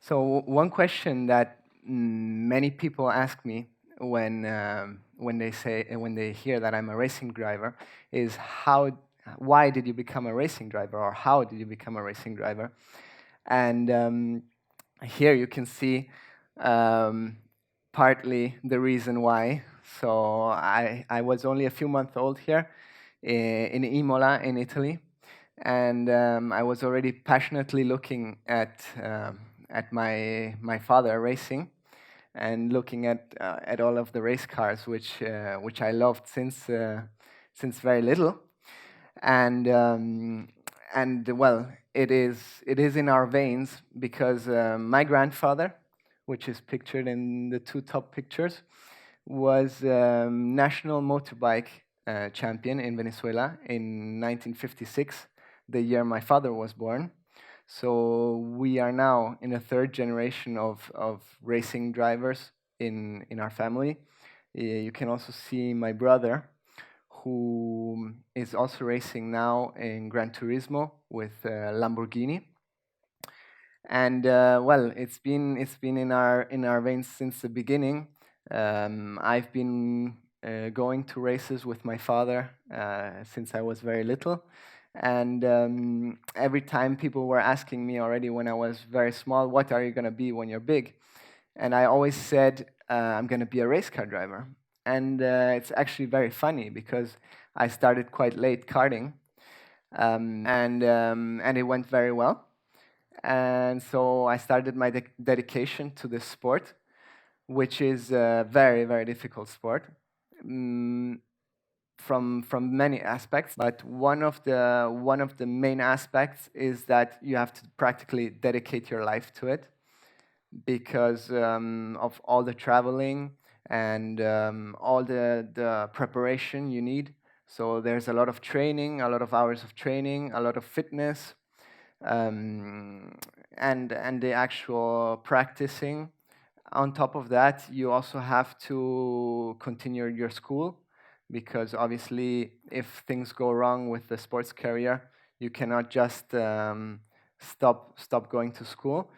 So one question that many people ask me when they hear that I'm a racing driver is why did you become a racing driver, or how did you become a racing driver? And here you can see um, partly the reason why. So I was only a few months old here in Imola in Italy, and I was already passionately looking at my father racing, and looking at all of the race cars, which I loved since very little, and um, well, it is in our veins because my grandfather, which is pictured in the two top pictures, was national motorbike champion in Venezuela in 1956, the year my father was born. So we are now in a third generation of racing drivers in our family. You can also see my brother, who is also racing now in Gran Turismo with Lamborghini. And well, it's been in our veins since the beginning. I've been going to races with my father since I was very little, and every time people were asking me already when I was very small, what are you going to be when you're big? And I always said I'm going to be a race car driver. And it's actually very funny because I started quite late karting, and it went very well. And so I started my dedication to this sport, which is a very, very difficult sport mm, from many aspects. But one of the main aspects is that you have to practically dedicate your life to it because of all the traveling and all the preparation you need. So there's a lot of training, a lot of hours of training, a lot of fitness, um, and the actual practicing. On top of that, you also have to continue your school because obviously, if things go wrong with the sports career, you cannot just stop going to school.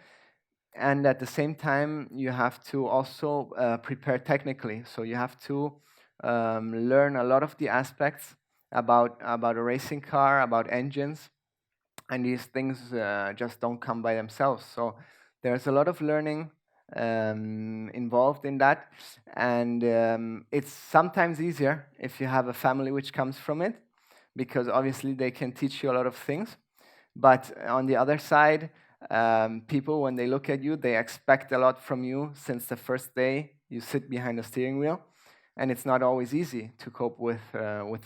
And at the same time, you have to also prepare technically. So you have to learn a lot of the aspects about a racing car, about engines, and these things just don't come by themselves. So there's a lot of learning involved in that, and it's sometimes easier if you have a family which comes from it, because obviously they can teach you a lot of things. But on the other side, people, when they look at you, they expect a lot from you since the first day you sit behind the steering wheel, and it's not always easy to cope with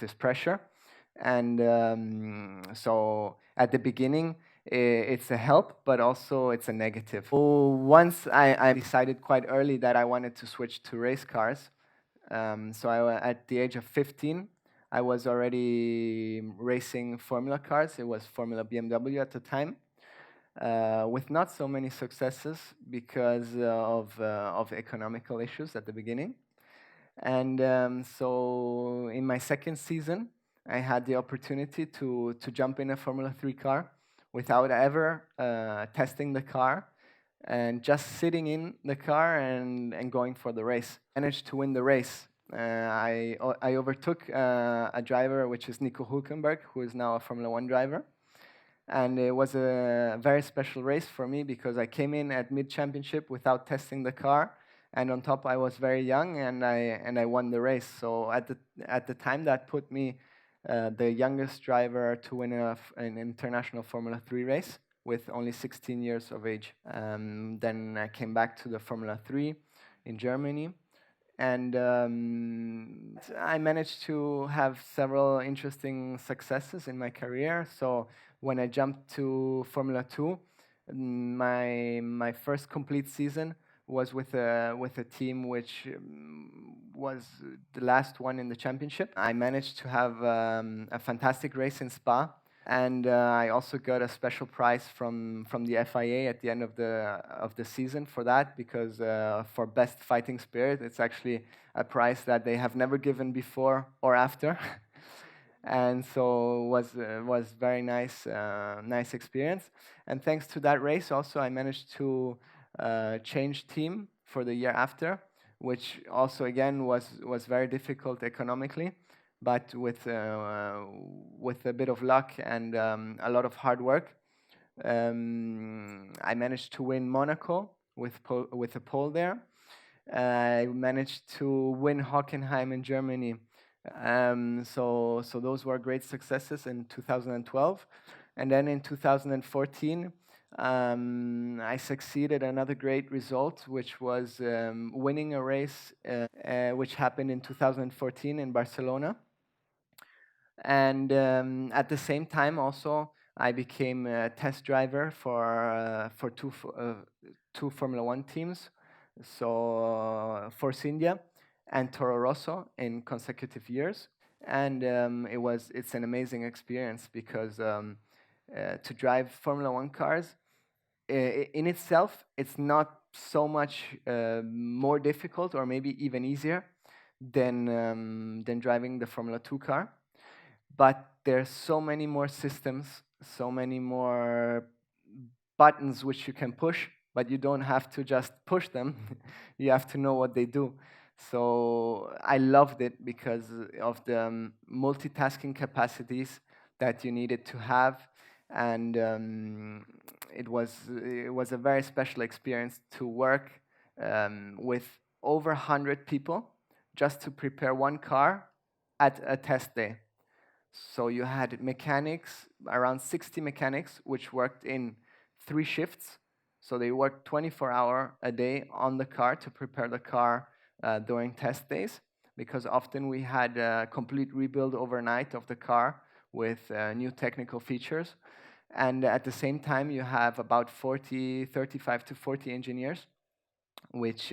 this pressure. And so at the beginning, it's a help, but also it's a negative. So once I decided quite early that I wanted to switch to race cars. At the age of 15, I was already racing Formula cars. It was Formula BMW at the time, with not so many successes because of economical issues at the beginning. And so in my second season, I had the opportunity to jump in a Formula 3 car without ever testing the car, and just sitting in the car and going for the race. Managed to win the race. I overtook a driver, which is Nico Hulkenberg, who is now a Formula 1 driver. And it was a very special race for me because I came in at mid-championship without testing the car, and on top I was very young, and I won the race. So at the time, that put me the youngest driver to win an international Formula 3 race with only 16 years of age. Then I came back to the Formula 3 in Germany, and I managed to have several interesting successes in my career. So when I jumped to Formula 2, my first complete season was with a team which was the last one in the championship. I managed to have a fantastic race in Spa, and I also got a special prize from the FIA at the end of the season for that, because for best fighting spirit, it's actually a prize that they have never given before or after. And so was very nice experience. And thanks to that race, also I managed to changed team for the year after, which also again was very difficult economically, but with a bit of luck and a lot of hard work, I managed to win Monaco with a pole there. I managed to win Hockenheim in Germany. So those were great successes in 2012. And then in 2014, I succeeded another great result, which was winning a race which happened in 2014 in Barcelona. And at the same time, also, I became a test driver for two Formula One teams, so Force India and Toro Rosso in consecutive years. And it's an amazing experience because to drive Formula One cars in itself, it's not so much more difficult or maybe even easier than driving the Formula 2 car, but there's so many more systems, so many more buttons which you can push, but you don't have to just push them. You have to know what they do. So I loved it because of the multitasking capacities that you needed to have, and it was a very special experience to work with over 100 people just to prepare one car at a test day. So you had mechanics, around 60 mechanics, which worked in 3 shifts. So they worked 24-hour a day on the car to prepare the car during test days, because often we had a complete rebuild overnight of the car with new technical features. And at the same time, you have about 35 to 40 engineers, which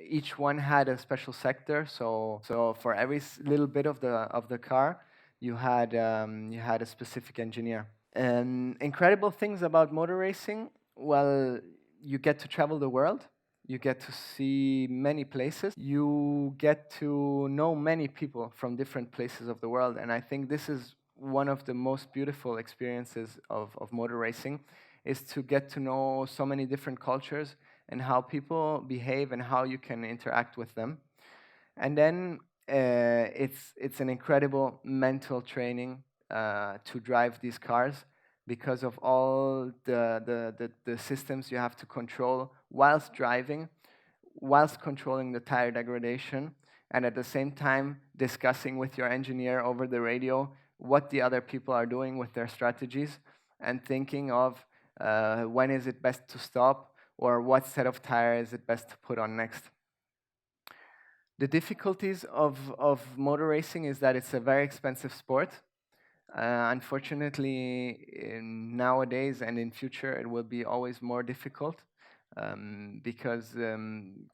each one had a special sector. So for every little bit of the car, you had a specific engineer. Incredible things about motor racing. Well, you get to travel the world. You get to see many places. You get to know many people from different places of the world. And I think this is one of the most beautiful experiences of motor racing, is to get to know so many different cultures and how people behave and how you can interact with them. And then it's an incredible mental training to drive these cars, because of all the systems you have to control whilst driving, whilst controlling the tire degradation, and at the same time discussing with your engineer over the radio what the other people are doing with their strategies, and thinking of when is it best to stop, or what set of tire is it best to put on next. The difficulties of motor racing is that it's a very expensive sport. Unfortunately, nowadays and in future, it will be always more difficult because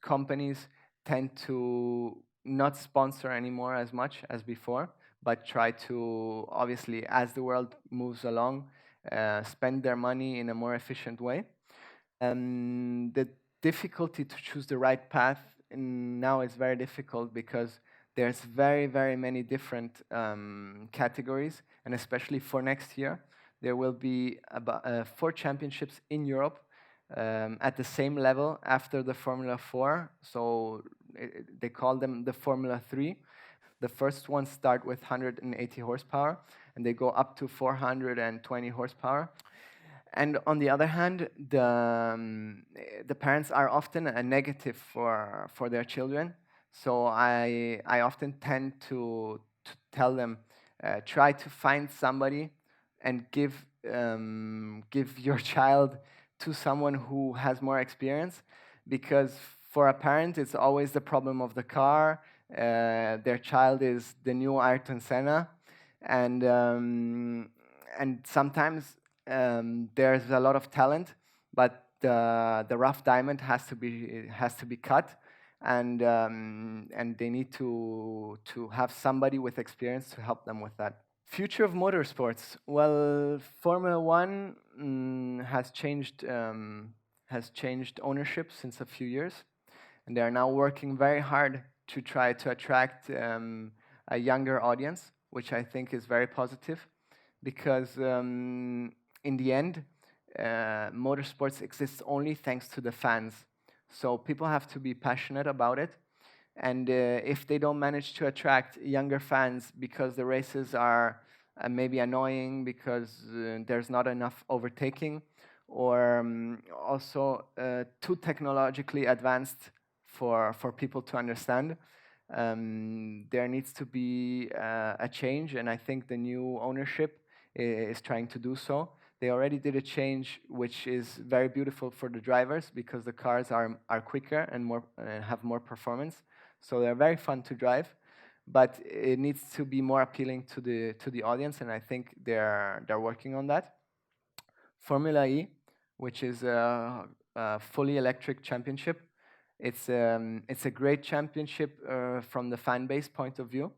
companies tend to not sponsor anymore as much as before, but try to, obviously, as the world moves along, spend their money in a more efficient way. The difficulty to choose the right path now is very difficult, because there's very, very many different categories, and especially for next year, there will be about 4 championships in Europe at the same level after the Formula 4. So they call them the Formula 3. The first ones start with 180 horsepower, and they go up to 420 horsepower. And on the other hand, the parents are often a negative for their children. So I often tend to tell them, try to find somebody and give your child to someone who has more experience, because for a parent it's always the problem of the car. Their child is the new Ayrton Senna, and sometimes there's a lot of talent, but the rough diamond has to be cut, and they need to have somebody with experience to help them with that. Future of motorsports. Well, Formula One has changed ownership since a few years, and they are now working very hard to try to attract a younger audience, which I think is very positive, because in the end, motorsports exists only thanks to the fans. So people have to be passionate about it. And if they don't manage to attract younger fans because the races are maybe annoying because there's not enough overtaking, or also too technologically advanced for people to understand, there needs to be a change, and I think the new ownership is trying to do so. They already did a change which is very beautiful for the drivers because the cars are quicker and more have more performance. So they're very fun to drive, but it needs to be more appealing to the audience, and I think they're working on that. Formula E, which is a fully electric championship. It's a great championship from the fan base point of view.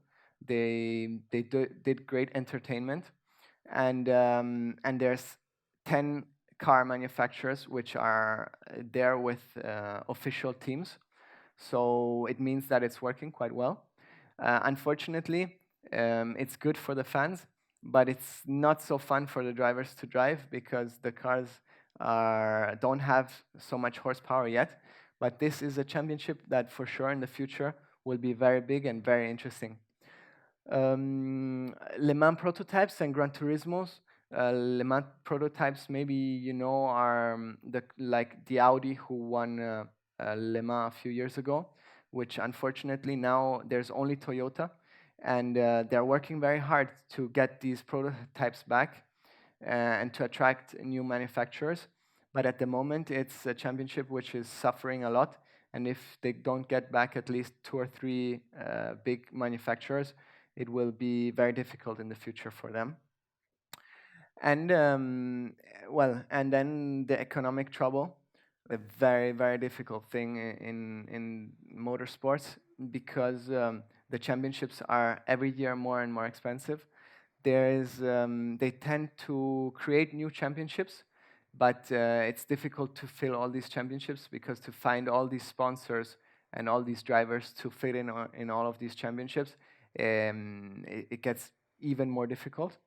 They did great entertainment, and there's 10 car manufacturers which are there with official teams. So it means that it's working quite well. Unfortunately, it's good for the fans, but it's not so fun for the drivers to drive because the cars don't have so much horsepower yet. But this is a championship that for sure in the future will be very big and very interesting. Le Mans prototypes and Gran Turismos. Le Mans prototypes, maybe you know, are like the Audi who won Le Mans a few years ago, which unfortunately now there's only Toyota, and they're working very hard to get these prototypes back and to attract new manufacturers. But at the moment, it's a championship which is suffering a lot, and if they don't get back at least 2 or 3 big manufacturers, it will be very difficult in the future for them. And and then the economic trouble, a very, very difficult thing in motorsports because the championships are every year more and more expensive. They tend to create new championships, but it's difficult to fill all these championships because to find all these sponsors and all these drivers to fit in all of these championships, it gets even more difficult.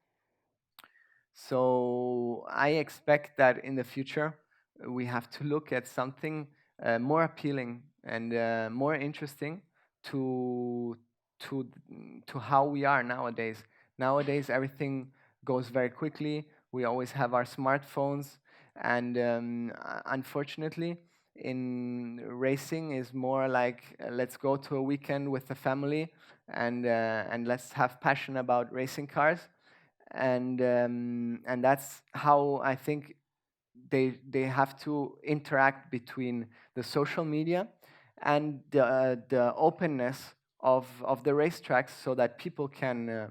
So I expect that in the future we have to look at something more appealing and more interesting to to to how we are nowadays. Nowadays everything goes very quickly. We always have our smartphones, and unfortunately, in racing is more like let's go to a weekend with the family and let's have passion about racing cars, and that's how I think they have to interact between the social media and the openness of the racetracks so that people can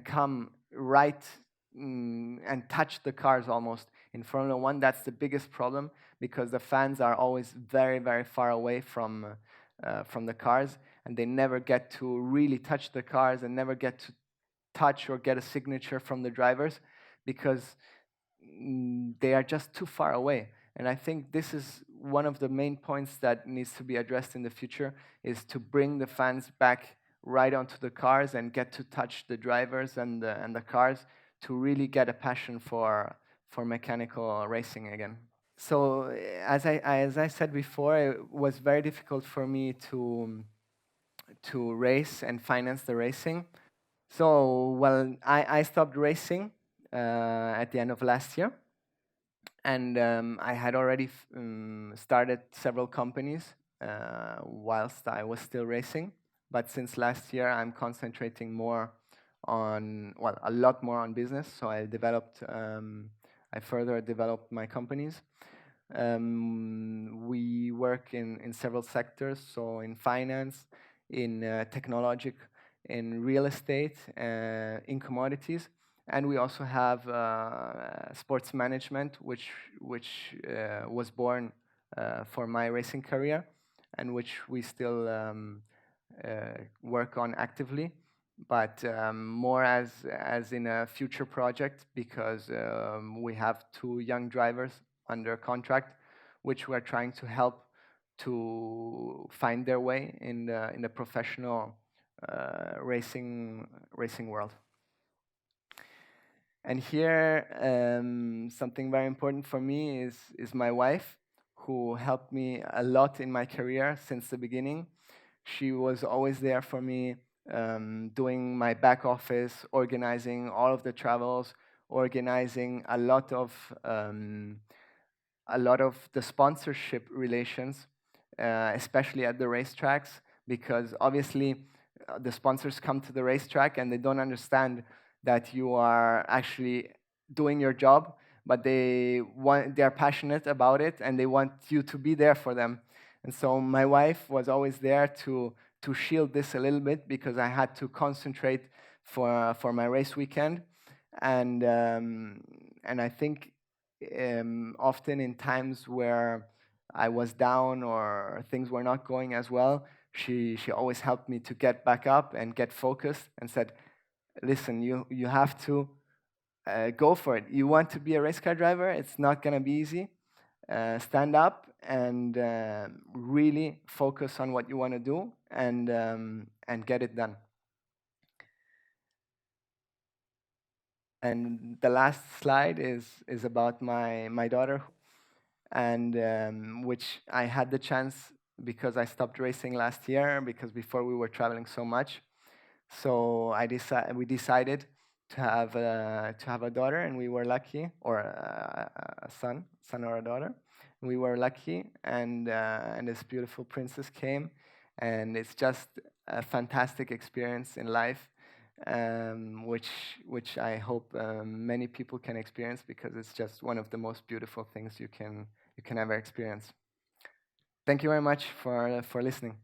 come right and touch the cars almost. In Formula One, that's the biggest problem because the fans are always very, very far away from the cars, and they never get to really touch the cars and never get to touch or get a signature from the drivers because they are just too far away. And I think this is one of the main points that needs to be addressed in the future, is to bring the fans back right onto the cars and get to touch the drivers and the cars to really get a passion for mechanical racing again. So as I said before, it was very difficult for me to race and finance the racing. So, well, I stopped racing at the end of last year, and I had already started several companies whilst I was still racing. But since last year, I'm concentrating more on, well, a lot more on business. So I further developed my companies. We work in several sectors, so in finance, in technology, in real estate, in commodities, and we also have sports management, which was born for my racing career, and which we still work on actively, but more as in a future project because we have 2 young drivers under contract, which we're trying to help to find their way in the professional racing world. And here, something very important for me is my wife, who helped me a lot in my career since the beginning. She was always there for me, doing my back office, organizing all of the travels, organizing a lot of the sponsorship relations, especially at the racetracks, because obviously the sponsors come to the racetrack and they don't understand that you are actually doing your job, but they're passionate about it and they want you to be there for them. And so my wife was always there to shield this a little bit because I had to concentrate for my race weekend, and I think often in times where I was down or things were not going as well, she always helped me to get back up and get focused and said, "Listen, you have to go for it. You want to be a race car driver? It's not gonna be easy. Stand up and really focus on what you want to do and get it done." And the last slide is about my daughter, and which I had the chance because I stopped racing last year because before we were traveling so much. So we decided to have a daughter, and we were lucky, or a son or a daughter. We were lucky, and this beautiful princess came, and it's just a fantastic experience in life, which I hope many people can experience because it's just one of the most beautiful things you can ever experience. Thank you very much for listening.